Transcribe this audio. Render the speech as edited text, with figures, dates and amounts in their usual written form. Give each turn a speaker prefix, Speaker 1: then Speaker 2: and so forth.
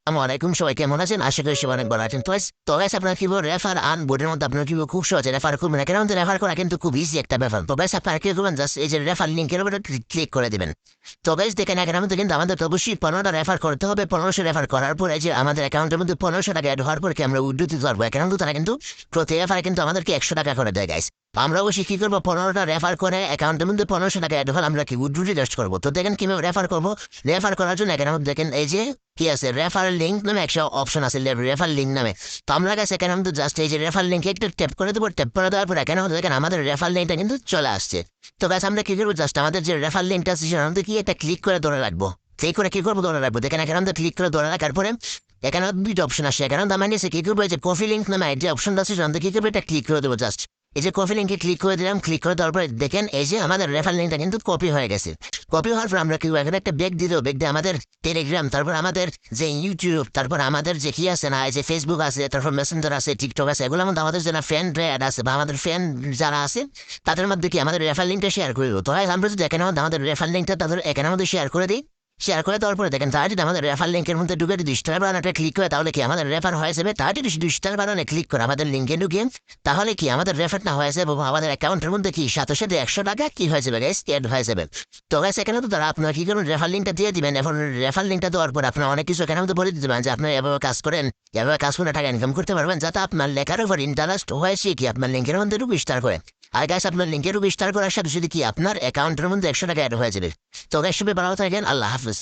Speaker 1: আসসালামাইকুম, সবাই কেমন আছেন? আশা করি সবাই অনেক ভালো আছেন। তো guys, আপনারা কিভাবে রেফার আন বোর্ডের মধ্যে আপনারা কিভাবে খুব সহজে রেফার করবেন, কেন রেফার করা কিন্তু খুব ইজি একটা ব্যাপার। তো guys, আপনারা কি করবেন, জাস্ট এই যে রেফার লিঙ্কের উপরে ক্লিক করে দিবেন। তো guys, দেখেন এখানের মধ্যে কিন্তু আমাদের তো অবশ্যই 15টা রেফার করতে হবে। 1500 রেফার করার পরে যে আমাদের অ্যাকাউন্টের মধ্যে 1500 টাকা অ্যাড হওয়ার পর কি আমরা উইথড্র দিতে পারবো। এখন কিন্তু তারা কিন্তু প্রতি রেফারে কিন্তু আমাদেরকে 100 টাকা করে দেয় গাইস। আমরা অবশ্যই কি করবো, 15টা রেফার করে অ্যাকাউন্টের মধ্যে 1500 টাকা অ্যাড হলে আমরা কি উইথড্র জাস্ট করবো। তো দেখেন কিভাবে রেফার করবো। রেফার করার জন্য এখানে মধ্যে দেখেন এই যে কি আছে, রেফার লিঙ্ক নামে একটা অপশন আছে, রেফার লিঙ্ক নামে। তো আমরা কাছে এখানে কিন্তু জাস্ট এই যে রেফার লিঙ্কে একটু ট্যাপ করে দেবো। ট্যাপ করে দেওয়ার পর এখানে দেখেন আমাদের রেফার লিঙ্কটা কিন্তু চলে আসছে। তো গাছ আমরা কি করবো, জাস্ট আমাদের যে রেফার লিঙ্কটা আছে সেটা আমাদের কি একটা ক্লিক করে ধরে রাখবো। সেই করে কি করবো, ধরে রাখবো। দেখেন এখানে আমাদের ক্লিক করে ধরে রাখার পরে এখানে দুইটা অপশন আসে। এখানে আমার নিচে কি করবো, এই যে কফি লিঙ্ক নামে যে অপশনটা আছে সেটা কি করবো, এটা ক্লিক করে দেবো জাস্ট। এই যে কপি লিঙ্কে ক্লিক করে দিলাম। ক্লিক করে দেওয়ার পরে দেখেন এই যে আমাদের রেফার লিঙ্কটা কিন্তু কপি হয়ে গেছে। কপি হওয়ার পর আমরা কি এখানে একটা ব্যাগ দিয়ে দেবো। ব্যাগ দিয়ে আমাদের টেলিগ্রাম, তারপর আমাদের যে ইউটিউব, তারপর আমাদের যে কি আছে না, এই যে ফেসবুক আছে, তারপর মেসেঞ্জার আছে, টিকটক আছে, এগুলোর মধ্যে আমাদের যারা ফ্রেন্ড অ্যাড আছে বা আমাদের ফ্রেন্ড যারা আছে তাদের মধ্যে কি আমাদের রেফার লিঙ্কটা শেয়ার করে দেবো। তো আমরা যদি এখানে আমাদের রেফার লিঙ্কটা তাদের এখানের মধ্যে শেয়ার করে দিই। শেয়ার করে দেওয়ার পরে দেখেন তারা যদি আমাদের রেফার লিঙ্কের মধ্যে ঢুকে যদি স্টার বানাটা ক্লিক করে তাহলে কি আমাদের রেফার হয়ে যাবে। তারা যদি শুধু স্টার বানানে ক্লিক করে আমাদের লিঙ্কে ঢুকে তাহলে কি আমাদের রেফারটা হয়ে যাবে এবং আমাদের অ্যাকাউন্টের মধ্যে কি সাথে সাথে 100 টাকা কি হয়ে যাবে গাইস, অ্যাড হয়ে যাবে। তো গাইস এখানে তো তারা আপনারা কি করুন, রেফার লিঙ্কটা দিয়ে দিবেন। এখন রেফার লিঙ্কটা দেওয়ার পর আপনারা অনেক কিছু এখানে মধ্যে বলে দিতে পারেন যে আপনারা এভাবে কাজ করেন, এভাবে কাজ করে টাকা ইনকাম করতে পারবেন, যাতে আপনার লেখার উপর ইন্টারেস্ট হয়েছে কি আপনার লিঙ্কের মধ্যে স্টার করে। আর গাইস আপনার লিঙ্কের স্টার করার সাথে সাথে কি আপনার অ্যাকাউন্টের মধ্যে 100 টাকা অ্যাড হয়ে যাবে। তো গাইস সবাই ভালো থাকেন, আল্লাহ হাফিজ।